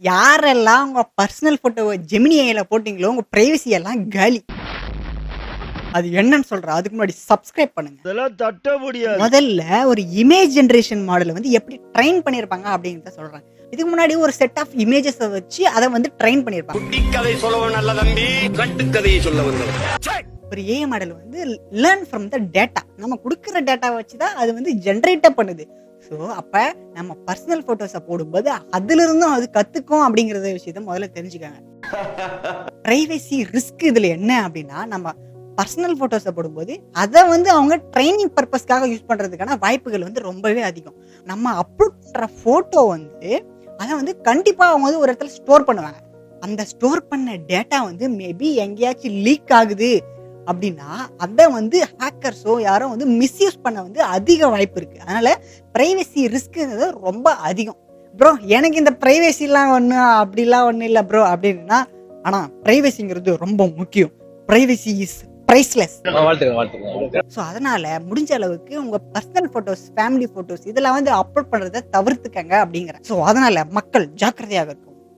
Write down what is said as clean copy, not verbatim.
யாரெல்லாம் உங்க பர்சனல் ஃபோட்டோவ ஜெமினி ஏஐல போட்டீங்களோ, உங்க பிரைவசி எல்லாம் காலி. அது என்னன்னு சொல்றேன். அதுக்கு முன்னாடி சப்ஸ்கிரைப் பண்ணுங்க. இதெல்லாம் தட்ட முடியாது. முதல்ல ஒரு இமேஜ் ஜெனரேஷன் மாடல வந்து எப்படி ட்ரெயின் பண்ணியிருப்பாங்க அப்படிங்கிறத சொல்றேன். இதுக்கு முன்னாடி ஒரு செட் ஆஃப் இமேஜஸ வச்சு அத வந்து ட்ரெயின் பண்ணியிருப்பாங்க. குட்டி கதை சொல்லவன் நல்ல தம்பி, கட்டுக்கதையை சொல்ல வந்தவன். ஒரு ஏஐ மாடல் வந்து லேர்ன் ஃப்ரம் த டேட்டா. நம்ம குடுக்குற டேட்டாவ வச்சு தான் அது வந்து ஜெனரேட்டே பண்ணுது. ஸோ அப்ப நம்ம பர்சனல் ஃபோட்டோஸ போடும்போது அதிலிருந்தும் அது கத்துக்கும் அப்படிங்கிற விஷயத்த முதல்ல தெரிஞ்சுக்கங்க. பிரைவசி ரிஸ்க் இதுல என்ன அப்படின்னா, நம்ம பர்சனல் ஃபோட்டோஸ போடும்போது அத வந்து அவங்க ட்ரெய்னிங் பர்பஸ்க்காக யூஸ் பண்றதுக்கான வாய்ப்புகள் வந்து ரொம்பவே அதிகம். நம்ம அப்லோட் பண்ற ஃபோட்டோ வந்து அத வந்து கண்டிப்பா அவங்க வந்து ஒரு இடத்துல ஸ்டோர் பண்ணுவாங்க. அந்த ஸ்டோர் பண்ண டேட்டா வந்து மேபி எங்கேயாச்சும் லீக் ஆகுது அப்படின்னா, அத வந்து ஹேக்கர்ஸோ யாரோ வந்து மிஸ்யூஸ் பண்ண வந்து அதிக வாய்ப்பு இருக்கு. அதனால பிரைவசி ரிஸ்க்ங்கிறது ரொம்ப அதிகம். ப்ரோ எனக்கு இந்த பிரைவசிலாம் அப்படிலாம் ஒண்ணும் இல்ல ப்ரோ அப்படின்னா, ஆனா பிரைவசிங்கிறது ரொம்ப முக்கியம். Privacy is priceless. ஸோ அதனால முடிஞ்ச அளவுக்கு உங்க பர்சனல் ஃபோட்டோஸ், ஃபேமிலி ஃபோட்டோஸ் இதெல்லாம் வந்து அப்லோட் பண்றத தவிர்த்துக்கங்க அப்படிங்கிறேன். ஸோ அதனால மக்கள் ஜாக்கிரதையாக இருக்கணும்.